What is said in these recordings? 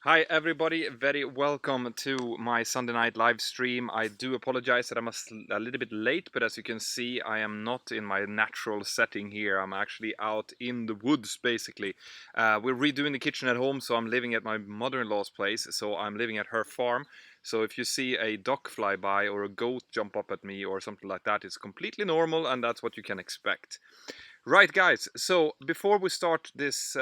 Hi everybody, very welcome to my Sunday night live stream. I do apologize that I'm a little bit late, but as you can see, I am not in my natural setting here. I'm actually out in the woods, basically. We're redoing the kitchen at home, so I'm living at my mother-in-law's place, so I'm living at her farm. So if you see a duck fly by or a goat jump up at me or something like that, it's completely normal, and that's what you can expect. Right, guys, so before we start this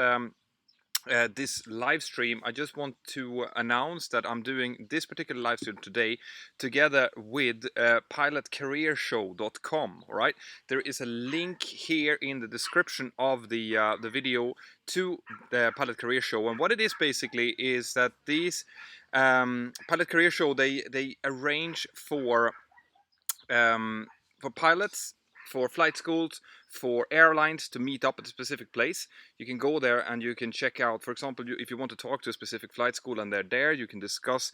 live stream, I just want to announce that I'm doing this particular live stream today together with pilotcareershow.com. All right, there is a link here in the description of the video to the Pilot Career Show, and what it is basically is that these Pilot Career Show they arrange for pilots, for flight schools, for airlines to meet up at a specific place. You can go there and you can check out, for example, if you want to talk to a specific flight school and they're there, you can discuss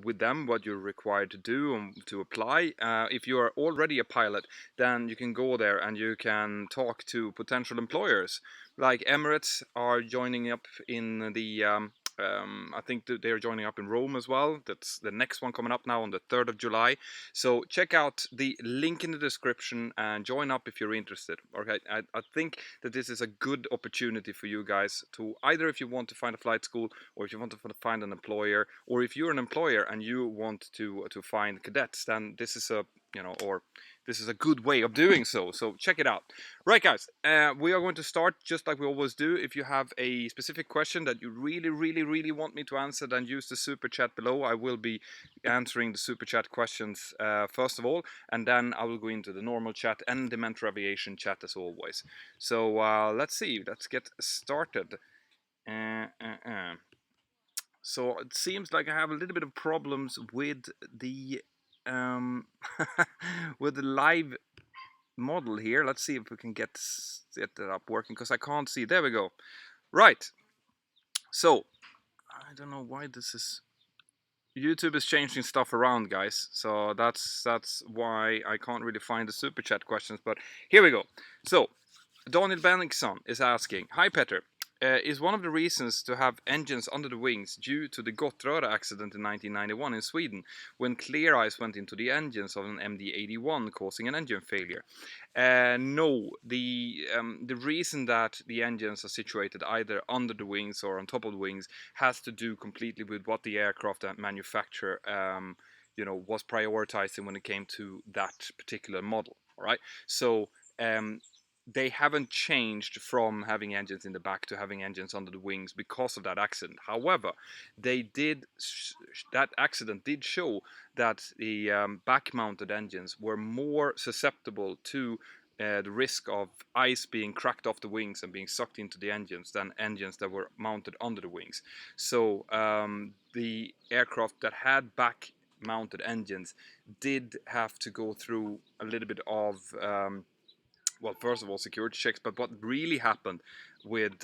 with them what you're required to do and to apply. If you are already a pilot, then you can go there and you can talk to potential employers. Like Emirates are joining up in I think they're joining up in Rome as well. That's the next one coming up now on the 3rd of July. So check out the link in the description and join up if you're interested. Okay, I think that this is a good opportunity for you guys to either, if you want to find a flight school, or if you want to find an employer, or if you're an employer and you want to find cadets, then this is a this is a good way of doing so. So check it out. Right, guys, we are going to start just like we always do. If you have a specific question that you really want me to answer, then use the super chat below. I will be answering the super chat questions first of all, and then I will go into the normal chat and the Mentour Aviation chat as always. So let's see, let's get started. So it seems like I have a little bit of problems with the with the live model here. Let's see if we can get it up working, because I can't see. There we go. Right. So I don't know why this is. YouTube is changing stuff around, guys. So that's why I can't really find the super chat questions. But here we go. So Daniel Benningson is asking, "Hi Petter, is one of the reasons to have engines under the wings due to the Gottröra accident in 1991 in Sweden, when clear ice went into the engines of an MD-81, causing an engine failure?" No, the reason that the engines are situated either under the wings or on top of the wings has to do completely with what the aircraft manufacturer was prioritizing when it came to that particular model. All right, so they haven't changed from having engines in the back to having engines under the wings because of that accident. However, that accident did show that the back-mounted engines were more susceptible to the risk of ice being cracked off the wings and being sucked into the engines than engines that were mounted under the wings. So the aircraft that had back-mounted engines did have to go through a little bit of well, first of all, security checks. But what really happened with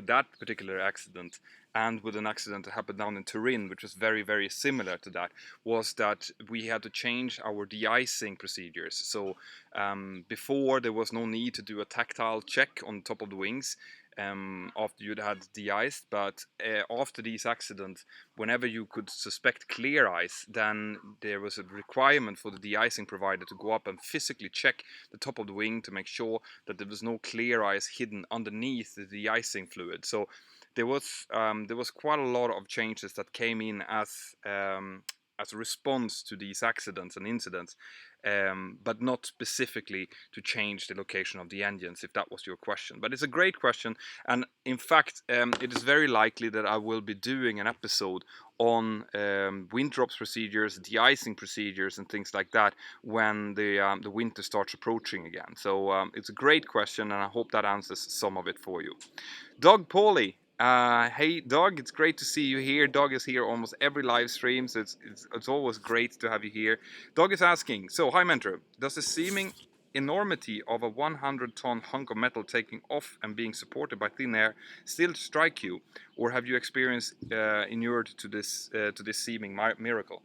that particular accident, and with an accident that happened down in Turin, which was very similar to that, was that we had to change our de-icing procedures. So before, there was no need to do a tactile check on top of the wings after you'd had de-iced, but after these accidents, whenever you could suspect clear ice, then there was a requirement for the de-icing provider to go up and physically check the top of the wing to make sure that there was no clear ice hidden underneath the de-icing fluid. So there was quite a lot of changes that came in as a response to these accidents and incidents, but not specifically to change the location of the engines, if that was your question. But it's a great question, and in fact, it is very likely that I will be doing an episode on wind drops procedures, de-icing procedures, and things like that when the winter starts approaching again. So it's a great question, and I hope that answers some of it for you. Doug Pauly. Hey Doug, it's great to see you here. Doug is here almost every live stream, so it's always great to have you here. Doug is asking, so hi Mentor, does the seeming enormity of a 100-ton hunk of metal taking off and being supported by thin air still strike you, or have you experienced inured to this seeming miracle?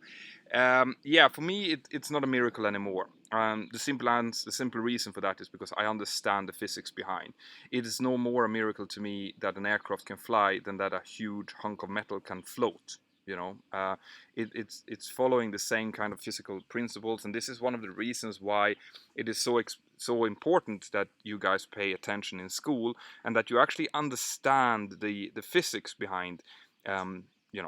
Yeah, for me it's not a miracle anymore. The simple reason for that is because I understand the physics behind. It is no more a miracle to me that an aircraft can fly than that a huge hunk of metal can float. You know, it's following the same kind of physical principles, and this is one of the reasons why it is so important that you guys pay attention in school and that you actually understand the physics behind,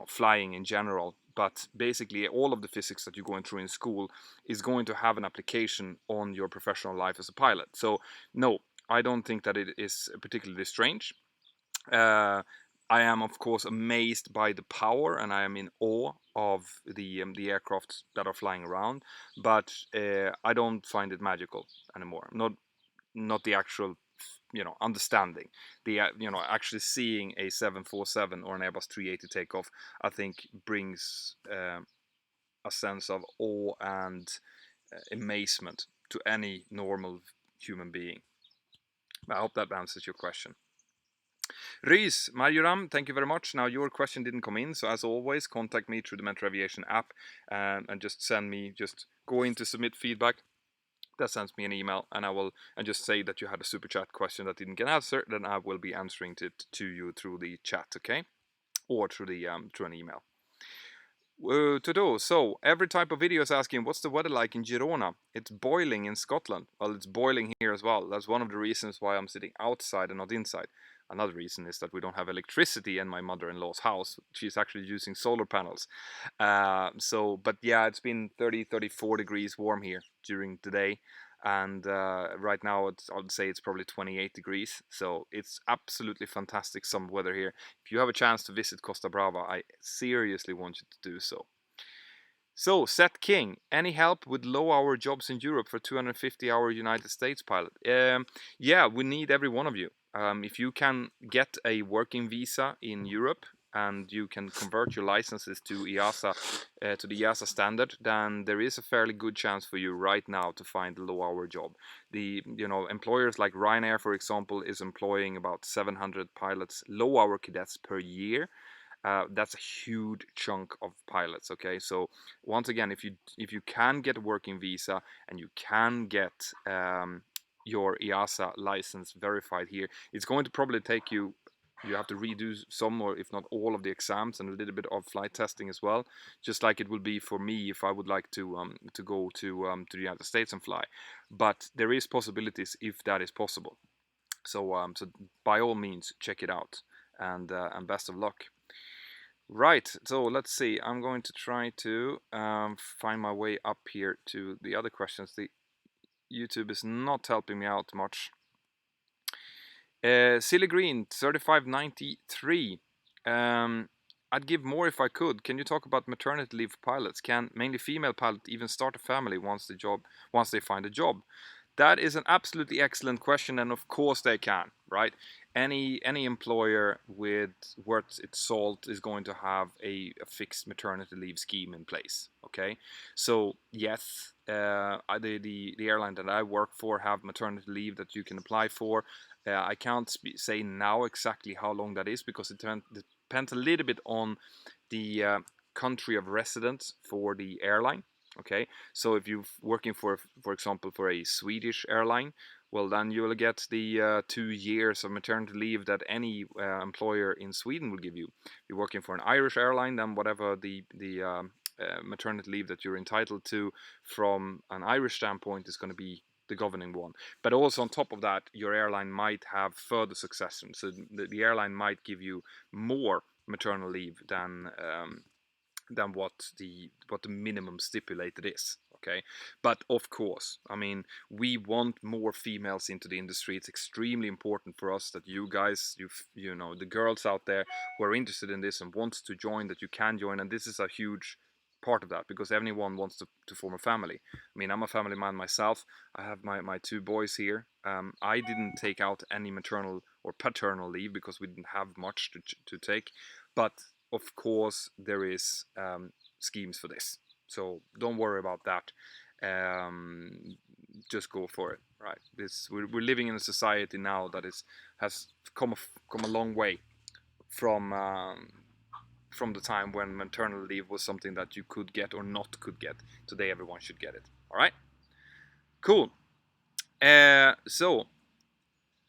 flying in general. But basically, all of the physics that you're going through in school is going to have an application on your professional life as a pilot. So no, I don't think that it is particularly strange. Uh, I am, of course, amazed by the power, and I am in awe of the aircraft that are flying around. But I don't find it magical anymore. Not the actual, understanding. The actually seeing a 747 or an Airbus 380 take off, I think brings a sense of awe and amazement to any normal human being. I hope that answers your question. Rhys, Marjoram, thank you very much. Now, your question didn't come in, so as always, contact me through the Mentour Aviation app and just go in to submit feedback. That sends me an email, and and just say that you had a super chat question that didn't get answered. Then I will be answering it to you through the chat, okay, or through an email. So every type of video is asking, what's the weather like in Girona? It's boiling in Scotland. Well, it's boiling here as well. That's one of the reasons why I'm sitting outside and not inside. Another reason is that we don't have electricity in my mother-in-law's house. She's actually using solar panels. But yeah, it's been 30, 34 degrees warm here during the day. And right now, I'd say it's probably 28 degrees. So it's absolutely fantastic summer weather here. If you have a chance to visit Costa Brava, I seriously want you to do so. So, Seth King, any help with low-hour jobs in Europe for 250-hour United States pilot? Yeah, we need every one of you. If you can get a working visa in Europe and you can convert your licenses to EASA, to the EASA standard, then there is a fairly good chance for you right now to find a low-hour job. Employers like Ryanair, for example, is employing about 700 pilots, low-hour cadets per year. That's a huge chunk of pilots. Okay, so once again, if you can get a working visa and you can get your EASA license verified here, it's going to probably take you. You have to redo some, or if not all, of the exams and a little bit of flight testing as well. Just like it will be for me if I would like to go to the United States and fly. But there is possibilities if that is possible. So by all means, check it out, and best of luck. Right, so let's see. I'm going to try to find my way up here to the other questions. The YouTube is not helping me out much. Silly Green, 3593. I'd give more if I could. Can you talk about maternity leave pilots? Can mainly female pilots even start a family once they find a job? That is an absolutely excellent question, and of course they can, right? Any employer with worth its salt is going to have a fixed maternity leave scheme in place. Okay, so yes, the airline that I work for have maternity leave that you can apply for. I can't say now exactly how long that is because it depends a little bit on the country of residence for the airline. Okay, so if you're working for example, for a Swedish airline, well, then you will get the 2 years of maternity leave that any employer in Sweden will give you. If you're working for an Irish airline, then whatever the maternity leave that you're entitled to from an Irish standpoint is going to be the governing one. But also on top of that, your airline might have further succession. So the airline might give you more maternal leave than what the minimum stipulated is. Okay, but of course, I mean, we want more females into the industry. It's extremely important for us that you guys, the girls out there who are interested in this and wants to join, that you can join. And this is a huge part of that because everyone wants to form a family. I mean, I'm a family man myself. I have my 2 boys here. I didn't take out any maternal or paternal leave because we didn't have much to take, but of course there is schemes for this, so don't worry about that. Just go for it, right? We're living in a society now that has come a long way from the time when maternal leave was something that you could get or not could get. Today everyone should get it. All right. Cool. So,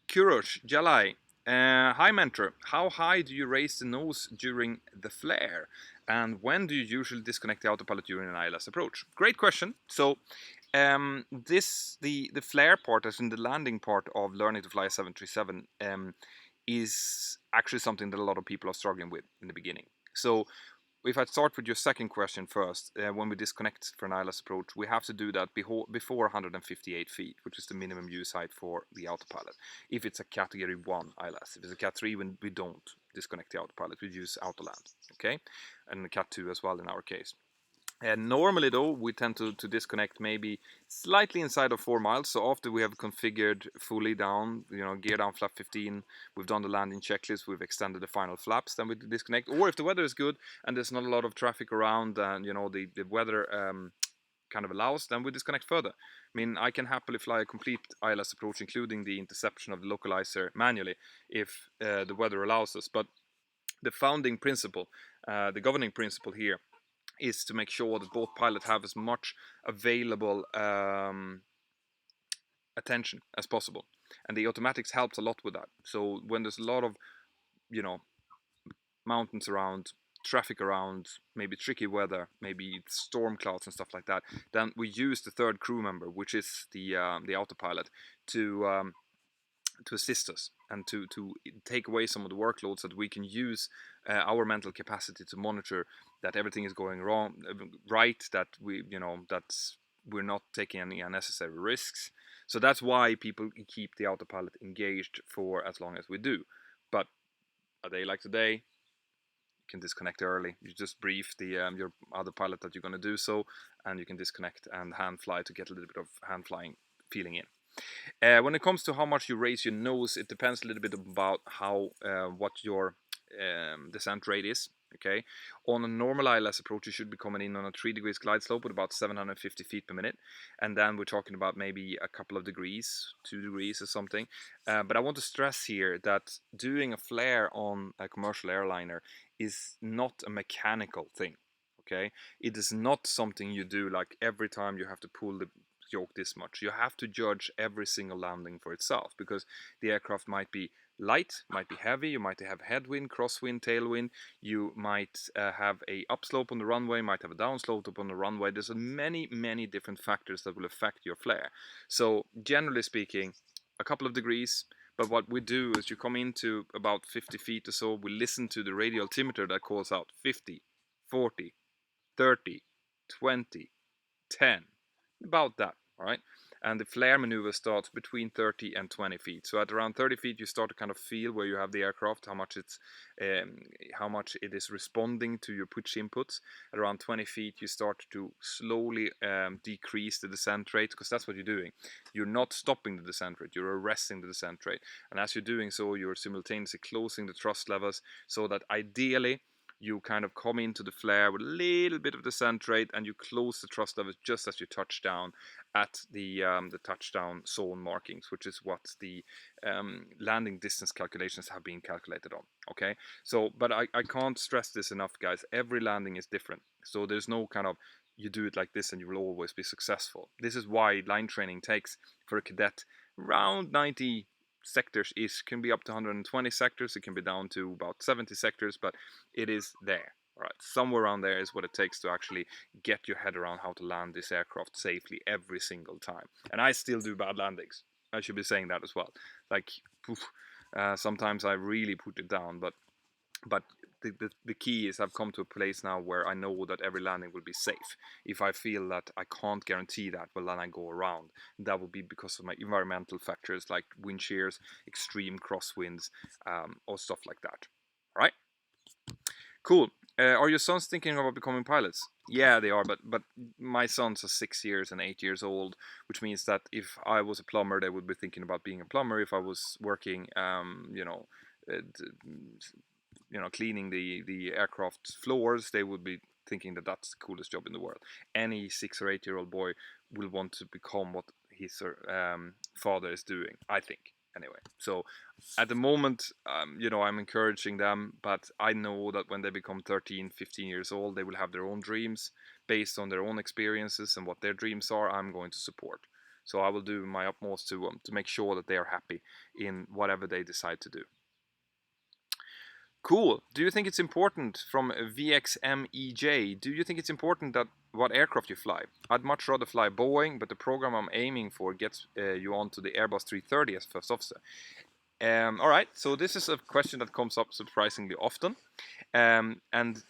Kurosh, Jalai. Hi, mentor. How high do you raise the nose during the flare? And when do you usually disconnect the autopilot during an ILS approach? Great question. So, the flare part, as in the landing part of learning to fly a 737, is actually something that a lot of people are struggling with in the beginning. So, if I start with your second question first, when we disconnect for an ILS approach, we have to do that before 158 feet, which is the minimum use height for the autopilot. If it's a Category 1 ILS, if it's a Cat 3, we don't disconnect the autopilot, we use autoland, okay? And Cat 2 as well in our case. And normally, though, we tend to disconnect maybe slightly inside of 4 miles. So after we have configured fully down, gear down flap 15, we've done the landing checklist, we've extended the final flaps, then we disconnect. Or if the weather is good and there's not a lot of traffic around and, the weather kind of allows, then we disconnect further. I mean, I can happily fly a complete ILS approach, including the interception of the localizer manually, if the weather allows us. But the founding principle, the governing principle here, is to make sure that both pilots have as much available attention as possible, and the automatics helps a lot with that. So when there's a lot of mountains around, traffic around, maybe tricky weather, maybe storm clouds and stuff like that, then we use the third crew member, which is the autopilot, to assist us and to take away some of the workloads, so that we can use our mental capacity to monitor that everything is going right, that we're not taking any unnecessary risks. So that's why people keep the autopilot engaged for as long as we do. But a day like today, you can disconnect early. You just brief the your other pilot that you're going to do so, and you can disconnect and hand fly to get a little bit of hand flying feeling in. When it comes to how much you raise your nose, it depends a little bit about what your descent rate is. Okay, on a normal ILS approach, you should be coming in on a 3 degrees glide slope with about 750 feet per minute, and then we're talking about maybe a couple of degrees, 2 degrees or something. But I want to stress here that doing a flare on a commercial airliner is not a mechanical thing. Okay, it is not something you do like every time you have to pull the yoke this much. You have to judge every single landing for itself, because the aircraft might be light, might be heavy, you might have headwind, crosswind, tailwind, you might have a upslope on the runway, might have a downslope on the runway. There's many different factors that will affect your flare. So generally speaking, a couple of degrees. But what we do is you come into about 50 feet or so, we listen to the radio altimeter that calls out 50, 40, 30, 20, 10, about that, all right? And the flare maneuver starts between 30 and 20 feet. So at around 30 feet, you start to kind of feel where you have the aircraft, how much it is responding to your pitch inputs. At around 20 feet, you start to slowly decrease the descent rate, because that's what you're doing. You're not stopping the descent rate, you're arresting the descent rate. And as you're doing so, you're simultaneously closing the thrust levels, so that ideally you kind of come into the flare with a little bit of descent rate, and you close the thrust levels just as you touch down at the touchdown zone markings, which is what the landing distance calculations have been calculated on. Okay, so but I can't stress this enough, guys. Every landing is different, so there's no kind of you do it like this and you will always be successful. This is why line training takes for a cadet around 90 sectors ish. Can be up to 120 sectors, it can be down to about 70 sectors, but it is there. All right, somewhere around there is what it takes to actually get your head around how to land this aircraft safely every single time. And I still do bad landings. I should be saying that as well. Like, sometimes I really put it down, but the key is I've come to a place now where I know that every landing will be safe. If I feel that I can't guarantee that, well, then I go around. That will be because of my environmental factors like wind shears, extreme crosswinds, or stuff like that. All right? Cool. Are your sons thinking about becoming pilots? Yeah, they are, but my sons are 6 years and 8 years old, which means that if I was a plumber, they would be thinking about being a plumber. If I was working, cleaning the aircraft floors, they would be thinking that that's the coolest job in the world. Any 6 or 8 year old boy will want to become what his father is doing, I think. Anyway, so at the moment, I'm encouraging them, but I know that when they become 13, 15 years old, they will have their own dreams based on their own experiences and what their dreams are. I'm going to support. So I will do my utmost to make sure that they are happy in whatever they decide to do. Cool. Do you think it's important, from VXMEJ, do you think it's important that what aircraft you fly? I'd much rather fly Boeing, but the program I'm aiming for gets you onto the Airbus 330 as first officer. All right, so this is a question that comes up surprisingly often. And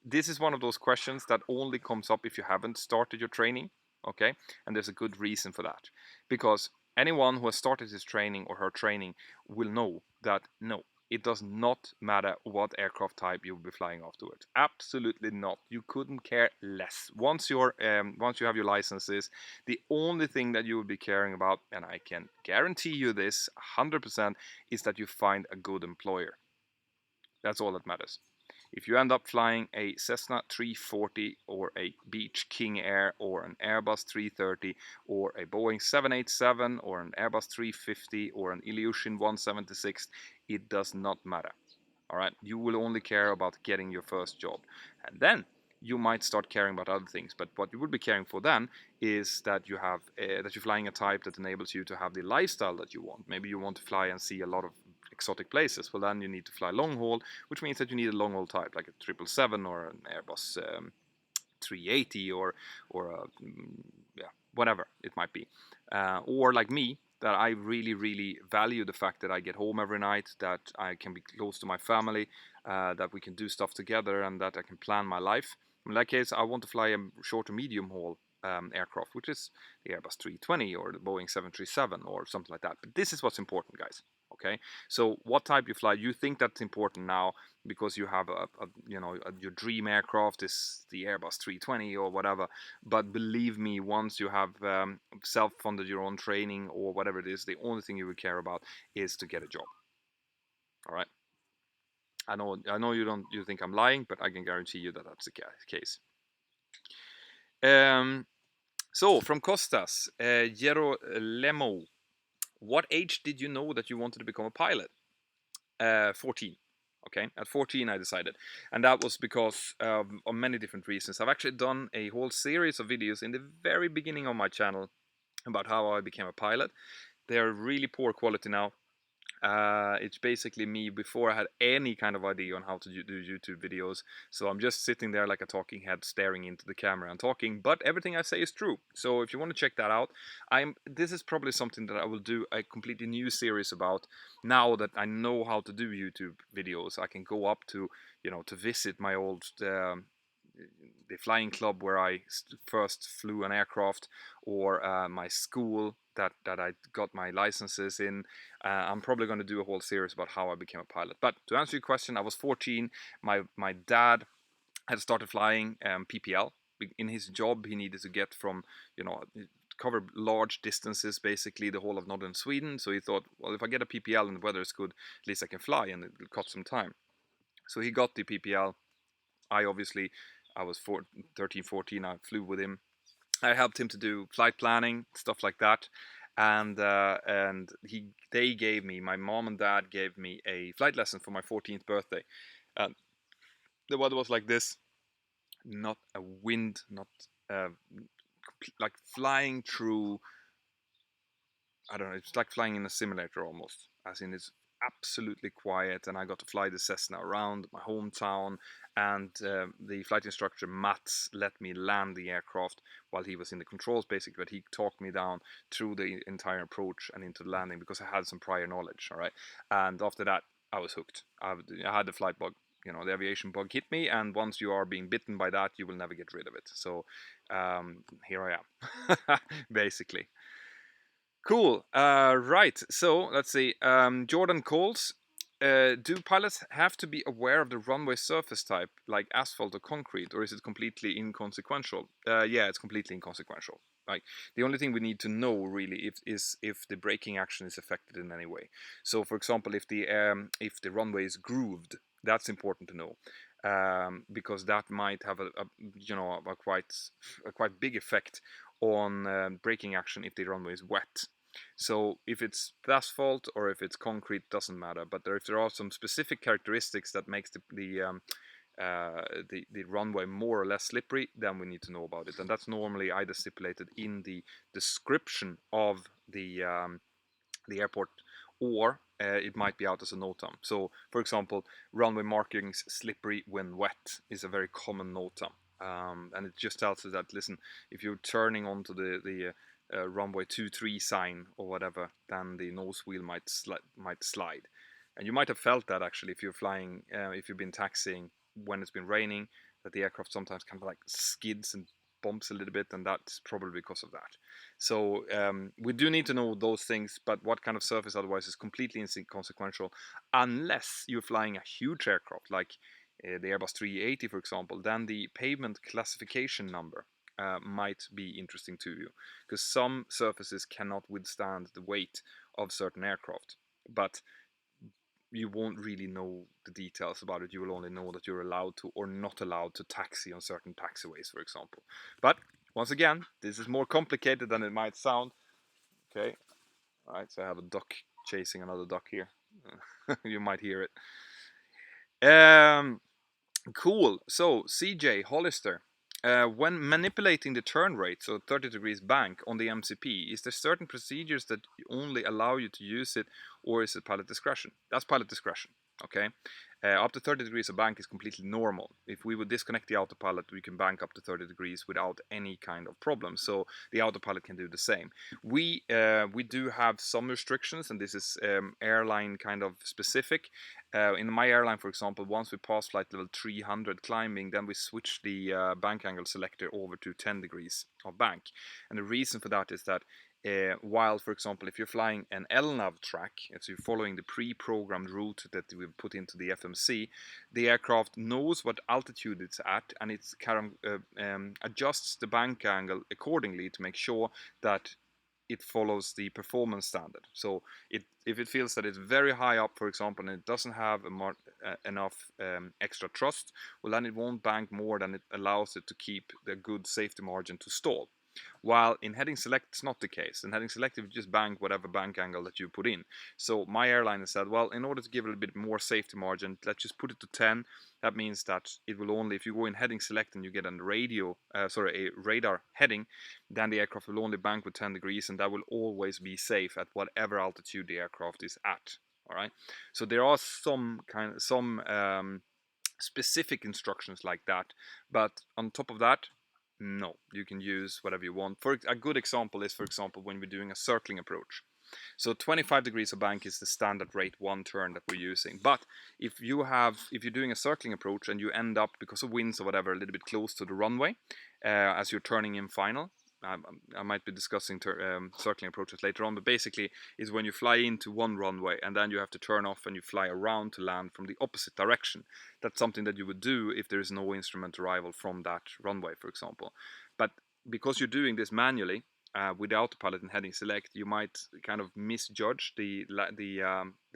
this is one of those questions that only comes up if you haven't started your training, okay? And there's a good reason for that. Because anyone who has started his training or her training will know that no, it does not matter what aircraft type you will be flying afterwards. Absolutely not. You couldn't care less. Once you have your licenses, the only thing that you will be caring about, and I can guarantee you this 100%, is that you find a good employer. That's all that matters. If you end up flying a Cessna 340 or a Beech King Air or an Airbus 330 or a Boeing 787 or an Airbus 350 or an Ilyushin 176, it does not matter. All right, you will only care about getting your first job, and then you might start caring about other things. But what you would be caring for then is that you have that you're flying a type that enables you to have the lifestyle that you want. Maybe you want to fly and see a lot of exotic places. Well, then you need to fly long haul, which means that you need a long haul type like a 777 or an Airbus 380 or yeah, whatever it might be. Or like me, that I really value the fact that I get home every night, that I can be close to my family, that we can do stuff together, and that I can plan my life. In that case, I want to fly a short to medium haul aircraft, which is the Airbus 320 or the Boeing 737 or something like that. But this is what's important, guys. Okay, so what type you fly, you think that's important now because you have your dream aircraft is the Airbus 320 or whatever. But believe me, once you have self-funded your own training or whatever it is, the only thing you would care about is to get a job. All right. I know you think I'm lying, but I can guarantee you that that's the case. So from Costas, Gerolemo, what age did you know that you wanted to become a pilot? 14. Okay, at 14 I decided, and that was because of many different reasons. I've actually done a whole series of videos in the very beginning of my channel about how I became a pilot. They are really poor quality now. It's basically me before I had any kind of idea on how to do YouTube videos. So I'm just sitting there like a talking head staring into the camera and talking, but everything I say is true. So if you want to check that out, this is probably something that I will do a completely new series about now that I know how to do YouTube videos. I can go up to, to visit my old the flying club where I first flew an aircraft, or my school that I got my licenses in. I'm probably going to do a whole series about how I became a pilot. But to answer your question, I was 14. My dad had started flying PPL. In his job, he needed to get from, cover large distances, basically the whole of northern Sweden. So he thought, well, if I get a PPL and the weather is good, at least I can fly and it'll cut some time. So he got the PPL. I was 13, 14. I flew with him. I helped him to do flight planning, stuff like that. And they gave me, my mom and dad gave me a flight lesson for my 14th birthday. The weather was like this, not a wind, not like flying through, I don't know, it's like flying in a simulator almost, as in it's absolutely quiet. And I got to fly the Cessna around my hometown, and the flight instructor Mats let me land the aircraft while he was in the controls, basically, but he talked me down through the entire approach and into the landing because I had some prior knowledge. All right, and after that I was hooked. I had the flight bug. The aviation bug hit me, and once you are being bitten by that, you will never get rid of it. So here I am, basically. Cool. Right. So let's see. Jordan calls. Do pilots have to be aware of the runway surface type, like asphalt or concrete, or is it completely inconsequential? Yeah, it's completely inconsequential. Like, the only thing we need to know really is if the braking action is affected in any way. So, for example, if the runway is grooved, that's important to know. Because that might have a quite big effect on braking action if the runway is wet. So if it's asphalt or if it's concrete, doesn't matter. But if there are some specific characteristics that makes the runway more or less slippery, then we need to know about it, and that's normally either stipulated in the description of the airport, or it might be out as a NOTAM. So, for example, runway markings slippery when wet is a very common NOTAM, and it just tells us that, listen, if you're turning onto the runway 23 sign or whatever, then the nose wheel might slide. And you might have felt that actually if you're flying, if you've been taxiing when it's been raining, that the aircraft sometimes kind of like skids and bumps a little bit, and that's probably because of that. So we do need to know those things, but what kind of surface otherwise is completely inconsequential, unless you're flying a huge aircraft like the Airbus 380, for example. Then the pavement classification number might be interesting to you, because some surfaces cannot withstand the weight of certain aircraft, but you won't really know the details about it. You will only know that you're allowed to or not allowed to taxi on certain taxiways, for example. But once again, this is more complicated than it might sound. Okay, all right, so I have a duck chasing another duck here. You might hear it. Cool. So CJ Hollister, when manipulating the turn rate, so 30 degrees bank on the MCP, is there certain procedures that only allow you to use it, or is it pilot discretion? That's pilot discretion. Okay. Up to 30 degrees of bank is completely normal. If we would disconnect the autopilot, we can bank up to 30 degrees without any kind of problem. So the autopilot can do the same. We do have some restrictions, and this is airline kind of specific. In my airline, for example, once we pass flight level 300 climbing, then we switch the bank angle selector over to 10 degrees of bank. And the reason for that is that while, for example, if you're flying an LNAV track, so you're following the pre-programmed route that we've put into the FMC, the aircraft knows what altitude it's at, and it kind of adjusts the bank angle accordingly to make sure that it follows the performance standard. So if it feels that it's very high up, for example, and it doesn't have enough extra thrust, well, then it won't bank more than it allows it to keep the good safety margin to stall. While in heading select, it's not the case. In heading select, you just bank whatever bank angle that you put in. So my airline has said, well, in order to give it a bit more safety margin, let's just put it to 10. That means that it will only, if you go in heading select and you get a radar heading, then the aircraft will only bank with 10 degrees, and that will always be safe at whatever altitude the aircraft is at. All right. So there are some specific instructions like that, but on top of that, no, you can use whatever you want. For a good example is, for example, when we're doing a circling approach. So 25 degrees of bank is the standard rate one turn that we're using. But if you're doing a circling approach and you end up, because of winds or whatever, a little bit close to the runway as you're turning in final, I might be discussing circling approaches later on, but basically is when you fly into one runway and then you have to turn off and you fly around to land from the opposite direction. That's something that you would do if there is no instrument arrival from that runway, for example. But because you're doing this manually, with the autopilot and heading select, you might kind of misjudge the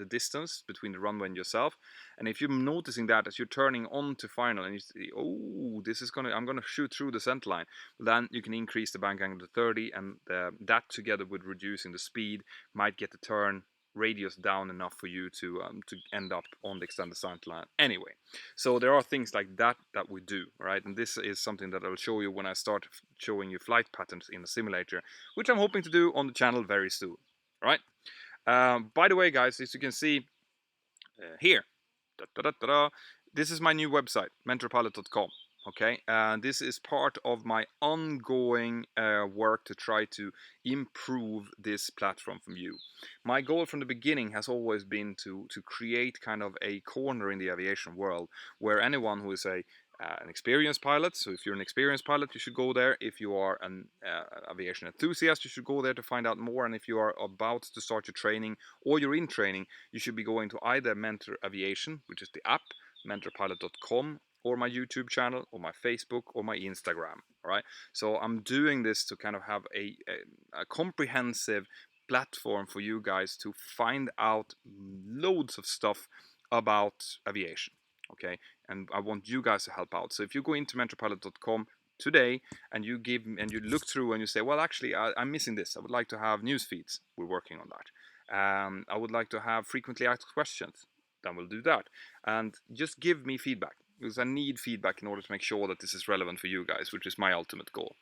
distance between the runway and yourself. And if you're noticing that as you're turning on to final and you see, oh, I'm gonna shoot through the center line, then you can increase the bank angle to 30, and that together with reducing the speed might get the turn radius down enough for you to end up on the extended center line anyway. So there are things like that we do, right? And this is something that I will show you when I start showing you flight patterns in the simulator, which I'm hoping to do on the channel very soon, right? By the way, guys, as you can see here, this is my new website, mentorpilot.com. Okay, and this is part of my ongoing work to try to improve this platform from you. My goal from the beginning has always been to create kind of a corner in the aviation world where anyone who is an experienced pilot, so if you're an experienced pilot, you should go there. If you are an aviation enthusiast, you should go there to find out more. And if you are about to start your training or you're in training, you should be going to either Mentor Aviation, which is the app, mentorpilot.com, or my YouTube channel, or my Facebook, or my Instagram. All right. So I'm doing this to kind of have a comprehensive platform for you guys to find out loads of stuff about aviation. Okay, and I want you guys to help out. So if you go into mentorpilot.com today and you look through and you say, well, actually, I'm missing this. I would like to have news feeds. We're working on that. I would like to have frequently asked questions. Then we'll do that. And just give me feedback. because I need feedback in order to make sure that this is relevant for you guys, which is my ultimate goal.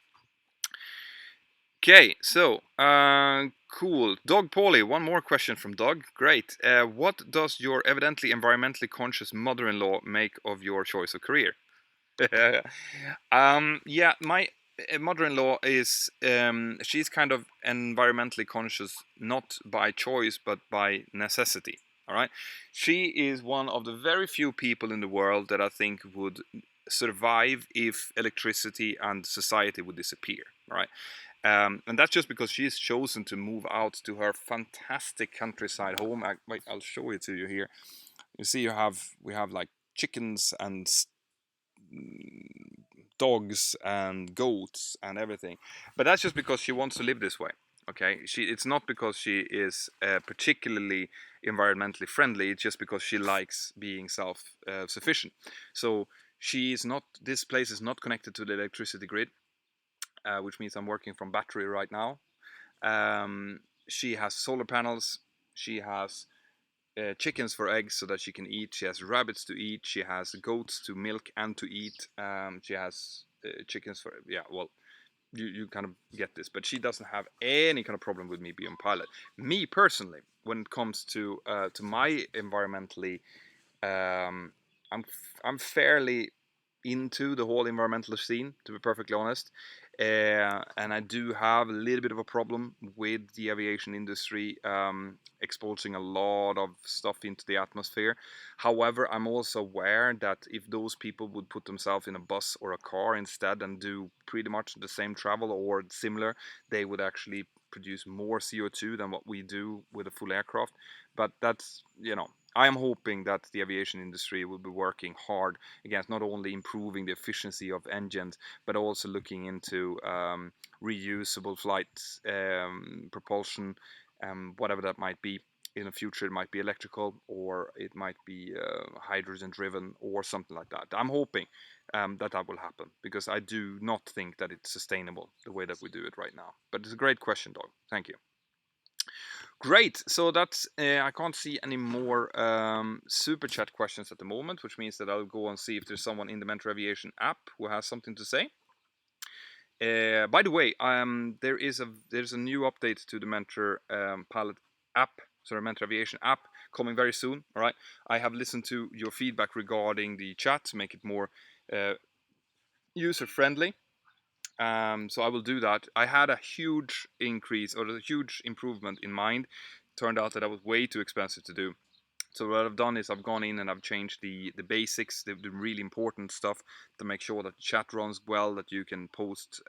Okay, so cool. Doug Pauly, one more question from Doug. Great. What does your evidently environmentally conscious mother-in-law make of your choice of career? Yeah, my mother-in-law is she's kind of environmentally conscious, not by choice but by necessity. All right, she is one of the very few people in the world that I think would survive if electricity and society would disappear. All right. And that's just because she's chosen to move out to her fantastic countryside home. Wait, I'll show it to you here. You see, we have like chickens and dogs and goats and everything, but that's just because she wants to live this way. Okay, it's not because she is particularly environmentally friendly. It's just because she likes being self-sufficient. So she's not. This place is not connected to the electricity grid, which means I'm working from battery right now. She has solar panels. She has chickens for eggs so that she can eat. She has rabbits to eat. She has goats to milk and to eat. She has chickens for, yeah, well, you kind of get this, but she doesn't have any kind of problem with me being pilot. Me personally, when it comes to my environmentally, um, I'm fairly into the whole environmental scene, to be perfectly honest. And I do have a little bit of a problem with the aviation industry exposing a lot of stuff into the atmosphere. However, I'm also aware that if those people would put themselves in a bus or a car instead and do pretty much the same travel or similar, they would actually produce more CO2 than what we do with a full aircraft. But that's, I am hoping that the aviation industry will be working hard against not only improving the efficiency of engines, but also looking into reusable flight propulsion, whatever that might be. In the future, it might be electrical or it might be hydrogen driven or something like that. I'm hoping that will happen because I do not think that it's sustainable the way that we do it right now. But it's a great question, Dog. Thank you. Great. So that's I can't see any more super chat questions at the moment, which means that I'll go and see if there's someone in the Mentour Aviation app who has something to say. By the way, there's a new update to the Mentour Pilot app, sorry, Mentour Aviation app coming very soon. All right. I have listened to your feedback regarding the chat to make it more user friendly. So I will do that. I had a huge increase or a huge improvement in mind. Turned out that was way too expensive to do. So what I've done is I've gone in and I've changed the basics, the really important stuff to make sure that the chat runs well, that you can post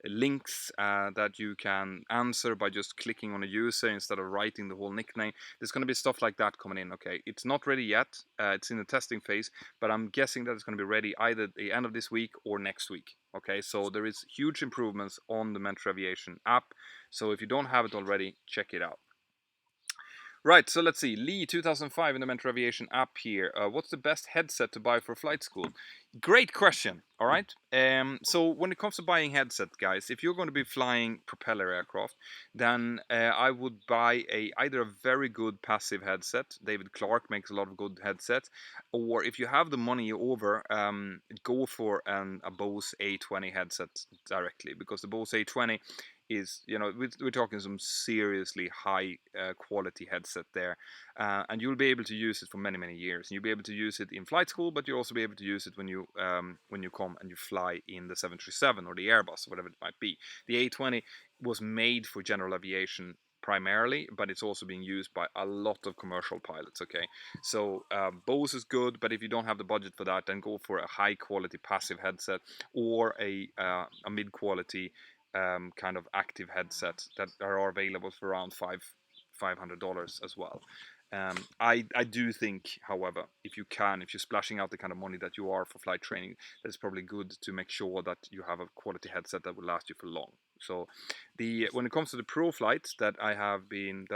links, that you can answer by just clicking on a user instead of writing the whole nickname. There's going to be stuff like that coming in. Okay, it's not ready yet. It's in the testing phase, but I'm guessing that it's going to be ready either at the end of this week or next week. Okay, so there is huge improvements on the Mentour Aviation app. So if you don't have it already, check it out. Right, so let's see. Lee, 2005 in the Mentor Aviation app here. What's the best headset to buy for flight school? Great question. All right. So when it comes to buying headset, guys, if you're going to be flying propeller aircraft, then I would buy either a very good passive headset. David Clark makes a lot of good headsets. Or if you have the money over, go for a Bose A20 headset directly, because the Bose A20 is, we're talking some seriously high quality headset there, and you'll be able to use it for many years. And you'll be able to use it in flight school, but you'll also be able to use it when you come and you fly in the 737 or the Airbus or whatever it might be. The A20 was made for general aviation primarily, but it's also being used by a lot of commercial pilots. Okay, so Bose is good, but if you don't have the budget for that, then go for a high quality passive headset or a mid quality kind of active headsets that are available for around $500 as well. I do think, however, if you're splashing out the kind of money that you are for flight training, that it's probably good to make sure that you have a quality headset that will last you for long. So when it comes to the pro flights that I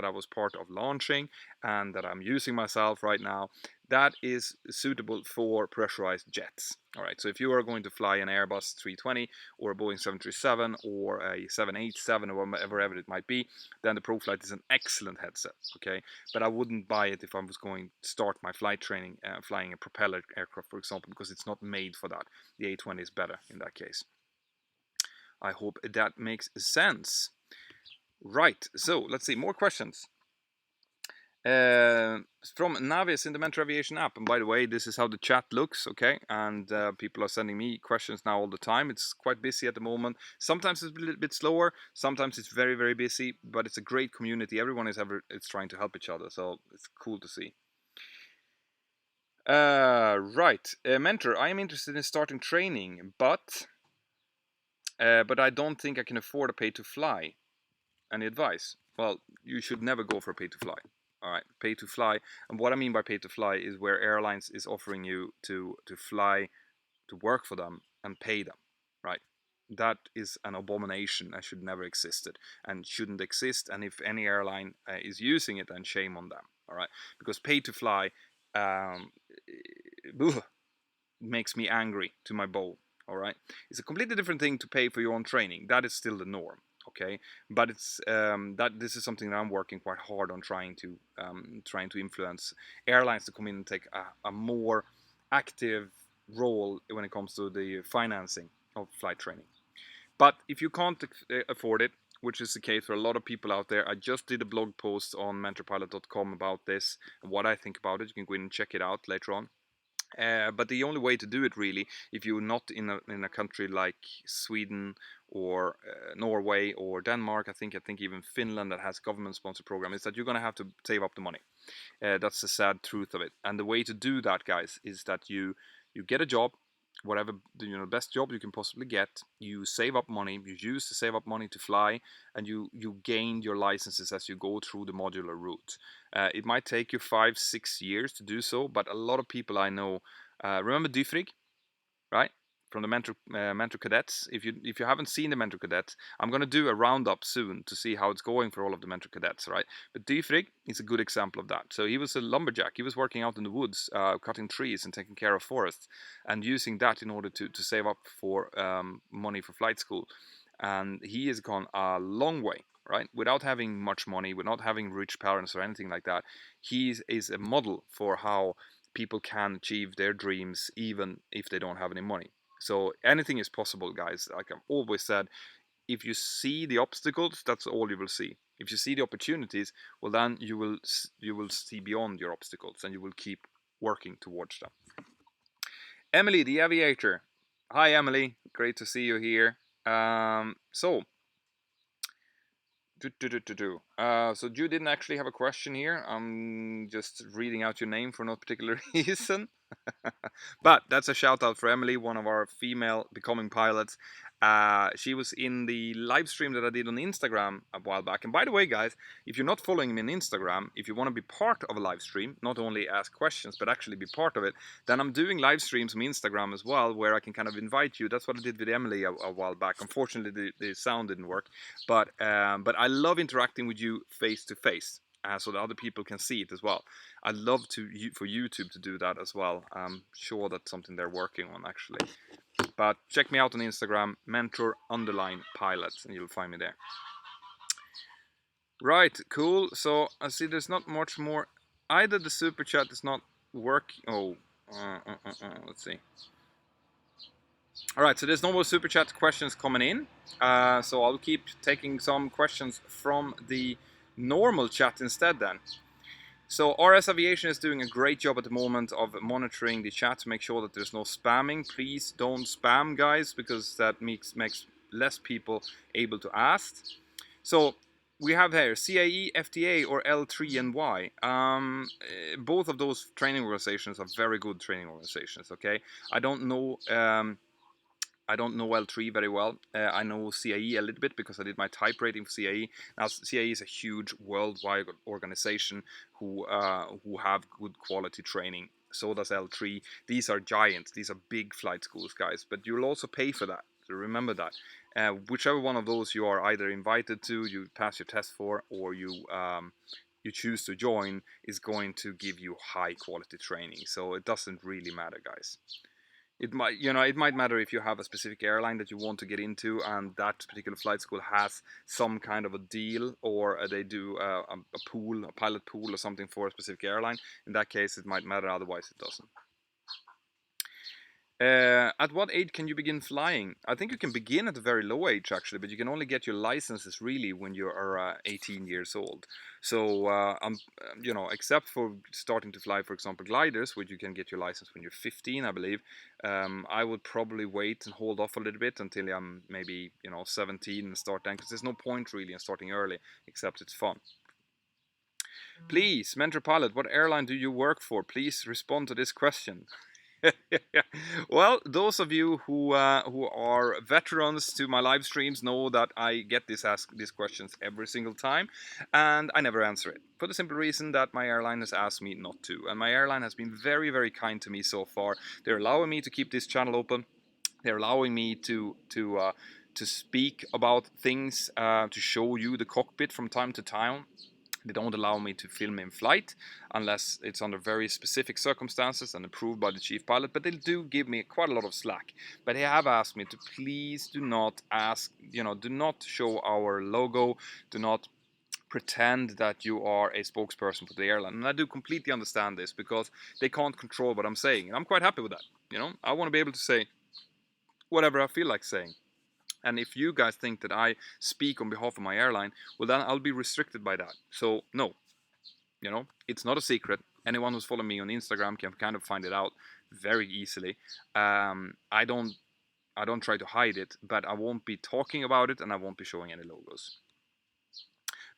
was part of launching and that I'm using myself right now, that is suitable for pressurized jets. All right, so if you are going to fly an Airbus 320 or a Boeing 737 or a 787 or whatever it might be, then the ProFlight is an excellent headset. Okay, but I wouldn't buy it if I was going to start my flight training flying a propeller aircraft, for example, because it's not made for that. The A20 is better in that case. I hope that makes sense. Right, so let's see, more questions. From Navis in the Mentor Aviation app, and by the way, this is how the chat looks, okay? And people are sending me questions now all the time. It's quite busy at the moment. Sometimes it's a little bit slower, sometimes it's very, very busy, but it's a great community. Everyone is trying to help each other, so it's cool to see. Right, Mentor, I am interested in starting training, but I don't think I can afford a pay to fly. Any advice? Well, you should never go for pay to fly. All right, pay to fly. And what I mean by pay to fly is where airlines is offering you to fly, to work for them and pay them, right? That is an abomination that should never existed and shouldn't exist. And if any airline is using it, then shame on them. All right, because pay to fly makes me angry to my bone. All right, it's a completely different thing to pay for your own training. That is still the norm. Okay, but it's that this is something that I'm working quite hard on trying to influence airlines to come in and take a more active role when it comes to the financing of flight training. But if you can't afford it, which is the case for a lot of people out there, I just did a blog post on mentorpilot.com about this and what I think about it. You can go in and check it out later on. But the only way to do it, really, if you're not in a country like Sweden or Norway or Denmark, I think even Finland that has government-sponsored program, is that you're going to have to save up the money. That's the sad truth of it. And the way to do that, guys, is that you get a job, whatever best job you can possibly get. You save up money. You use to save up money to fly, and you gain your licenses as you go through the modular route. It might take you 5-6 years to do so, but a lot of people I know remember Dyfrig, right? From the Mentor Cadets. If you haven't seen the Mentor Cadets, I'm going to do a roundup soon to see how it's going for all of the Mentor Cadets, right? But Dyfrig is a good example of that. So he was a lumberjack. He was working out in the woods, cutting trees and taking care of forests, and using that in order to save up for money for flight school. And he has gone a long way, right? Without having much money, without having rich parents or anything like that. He is a model for how people can achieve their dreams even if they don't have any money. So anything is possible, guys. Like I've always said, if you see the obstacles, that's all you will see. If you see the opportunities, well, then you will see beyond your obstacles and you will keep working towards them. Emily, the aviator. Hi, Emily. Great to see you here. So you didn't actually have a question here. I'm just reading out your name for no particular reason. But that's a shout out for Emily, one of our female becoming pilots. She was in the live stream that I did on Instagram a while back. And by the way, guys, if you're not following me on Instagram, if you want to be part of a live stream, not only ask questions, but actually be part of it, then I'm doing live streams on Instagram as well, where I can kind of invite you. That's what I did with Emily a while back. Unfortunately, the sound didn't work. But I love interacting with you face to face. So that other people can see it as well. I'd love for YouTube to do that as well. I'm sure that's something they're working on actually. But check me out on Instagram, mentor_pilot, and you'll find me there. Right, cool. So I see there's not much more. Either the super chat is not working. Oh, let's see. All right, so there's no more super chat questions coming in. So I'll keep taking some questions from the normal chat instead then. So RS Aviation is doing a great job at the moment of monitoring the chat to make sure that there's no spamming. Please don't spam, guys, because that makes less people able to ask. So we have here CAE, FTA, or L3NY. Both of those training organizations are very good training organizations. Okay, I don't know L3 very well. I know CAE a little bit because I did my type rating for CAE. Now, CAE is a huge worldwide organization who have good quality training. So does L3. These are giants. These are big flight schools, guys. But you'll also pay for that, So remember that. Whichever one of those you are either invited to, you pass your test for, or you choose to join, is going to give you high quality training. So it doesn't really matter, guys. It might, it might matter if you have a specific airline that you want to get into, and that particular flight school has some kind of a deal, or they do a pilot pool or something for a specific airline. In that case, it might matter. Otherwise, it doesn't. At what age can you begin flying? I think you can begin at a very low age, actually, but you can only get your licenses really when you are 18 years old. So, except for starting to fly, for example, gliders, which you can get your license when you're 15, I believe. I would probably wait and hold off a little bit until I'm maybe 17 and start then, because there's no point really in starting early, except it's fun. Please, Mentour Pilot, what airline do you work for? Please respond to this question. Well, those of you who are veterans to my live streams know that I get these questions every single time, and I never answer it for the simple reason that my airline has asked me not to, and my airline has been very, very kind to me so far. They're allowing me to keep this channel open. They're allowing me to speak about things, to show you the cockpit from time to time. They don't allow me to film in flight unless it's under very specific circumstances and approved by the chief pilot, but they do give me quite a lot of slack. But they have asked me to please do not do not show our logo, do not pretend that you are a spokesperson for the airline. And I do completely understand this, because they can't control what I'm saying. And I'm quite happy with that. I want to be able to say whatever I feel like saying. And if you guys think that I speak on behalf of my airline, well, then I'll be restricted by that. So no, it's not a secret. Anyone who's following me on Instagram can kind of find it out very easily. I don't try to hide it, but I won't be talking about it, and I won't be showing any logos.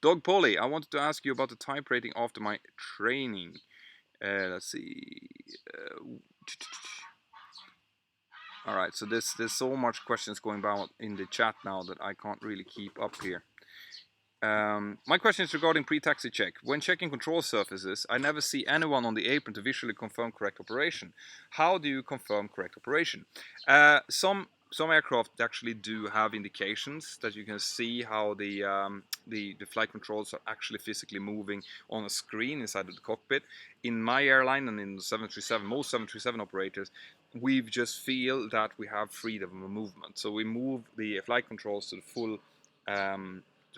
Dog Polly, I wanted to ask you about the type rating after my training. Let's see. All right, so there's so much questions going about in the chat now that I can't really keep up here. My question is regarding pre-taxi check. When checking control surfaces, I never see anyone on the apron to visually confirm correct operation. How do you confirm correct operation? Some aircraft actually do have indications that you can see how the flight controls are actually physically moving on a screen inside of the cockpit. In my airline and in the 737, most 737 operators, we just feel that we have freedom of movement. So we move the flight controls to the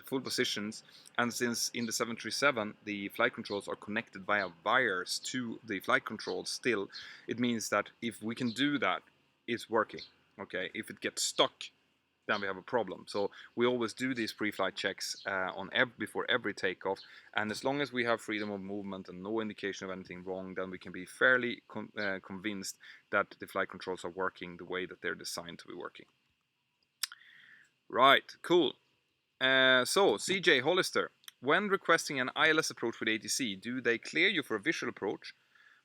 full positions, and since in the 737 the flight controls are connected via wires to the flight controls still, it means that if we can do that, it's working. Okay, if it gets stuck, then we have a problem. So we always do these pre-flight checks before every takeoff, and as long as we have freedom of movement and no indication of anything wrong, then we can be fairly convinced that the flight controls are working the way that they're designed to be working. Right, cool. So CJ Hollister, when requesting an ILS approach with ATC, do they clear you for a visual approach?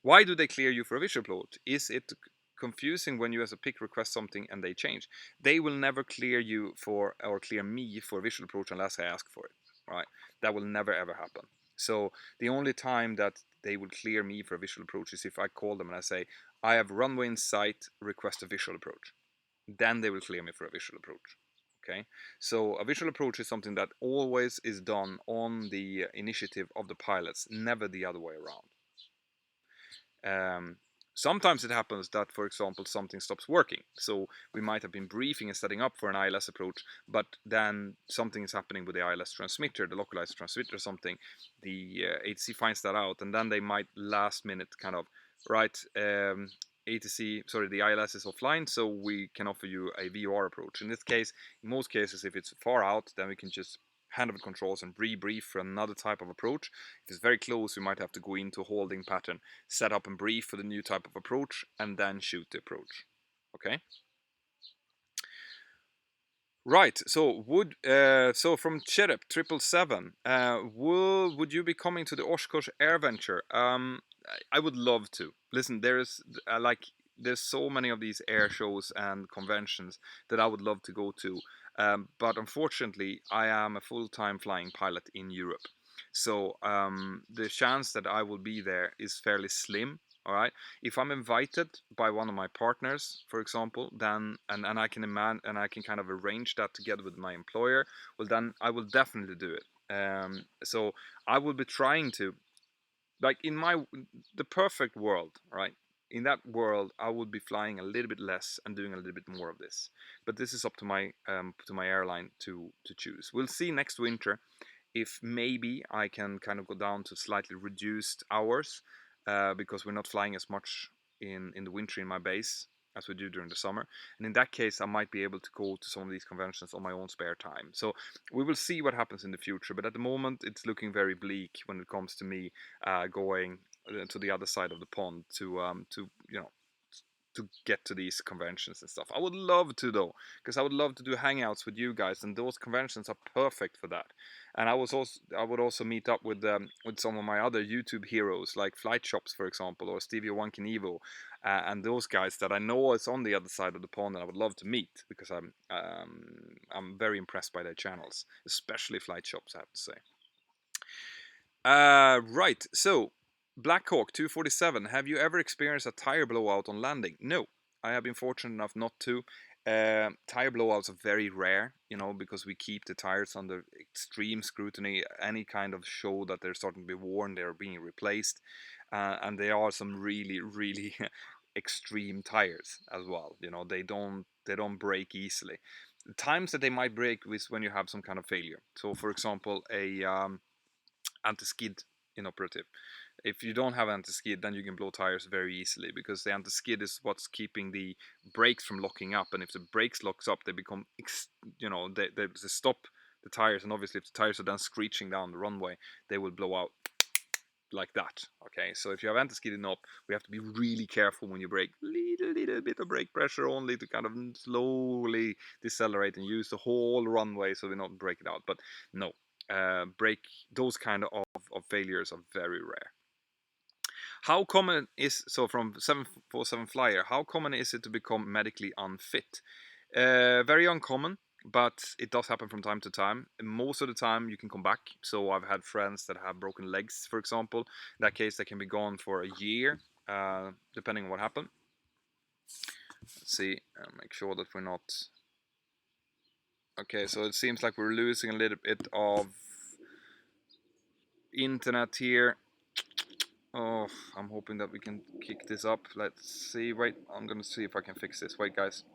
Why do they clear you for a visual approach? Is it confusing when you as a pick request something and they change? They will never clear you for, or clear me for a visual approach unless I ask for it, right? That will never ever happen. So the only time that they will clear me for a visual approach is if I call them and I say, I have runway in sight, request a visual approach. Then they will clear me for a visual approach. Okay, so a visual approach is something that always is done on the initiative of the pilots, never the other way around. Sometimes it happens that, for example, something stops working. So we might have been briefing and setting up for an ILS approach, but then something is happening with the ILS transmitter, the localized transmitter or something. The ATC finds that out, and then they might last minute kind of, right, the ILS is offline, so we can offer you a VOR approach. In this case, in most cases, if it's far out, then we can just hand over controls and rebrief for another type of approach. If it's very close, we might have to go into a holding pattern, set up and brief for the new type of approach, and then shoot the approach. Okay. Right. So from Cherep 777, would you be coming to the Oshkosh Air Venture? I would love to. Listen, there's so many of these air shows and conventions that I would love to go to. But unfortunately, I am a full-time flying pilot in Europe. So the chance that I will be there is fairly slim. All right. If I'm invited by one of my partners, for example, then and I can and I can kind of arrange that together with my employer, well, then I will definitely do it. So I will be trying to, like, in the perfect world, right? In that world, I would be flying a little bit less and doing a little bit more of this. But this is up to my airline to choose. We'll see next winter if maybe I can kind of go down to slightly reduced hours, because we're not flying as much in the winter in my base as we do during the summer. And in that case, I might be able to go to some of these conventions on my own spare time. So we will see what happens in the future. But at the moment, it's looking very bleak when it comes to me going to the other side of the pond to to get to these conventions and stuff. I would love to, though, because I would love to do hangouts with you guys, and those conventions are perfect for that. And I would also meet up with some of my other YouTube heroes, like Flight Shops, for example, or Stevie One Evo, and those guys that I know is on the other side of the pond, and I would love to meet because I'm very impressed by their channels, especially Flight Shops, I have to say. Right. So, Blackhawk 247. Have you ever experienced a tire blowout on landing? No, I have been fortunate enough not to. Tire blowouts are very rare, because we keep the tires under extreme scrutiny. Any kind of show that they're starting to be worn, they're being replaced, and they are some really, really extreme tires as well. They don't break easily. The times that they might break is when you have some kind of failure. So, for example, a anti-skid inoperative. If you don't have anti-skid, then you can blow tires very easily, because the anti-skid is what's keeping the brakes from locking up. And if the brakes locks up, they become, they stop the tires. And obviously, if the tires are then screeching down the runway, they will blow out like that. Okay, so if you have anti-skidding up, we have to be really careful when you brake. Little bit of brake pressure only to kind of slowly decelerate and use the whole runway so we don't break it out. But no, break those kind of failures are very rare. How common is, so from 747 Flyer, how common is it to become medically unfit? Very uncommon, but it does happen from time to time. And most of the time, you can come back. So I've had friends that have broken legs, for example. In that case, they can be gone for a year, depending on what happened. Let's see, make sure that we're not. Okay, so it seems like we're losing a little bit of internet here. Oh, I'm hoping that we can kick this up. Let's see. Wait, I'm gonna see if I can fix this. Wait, guys.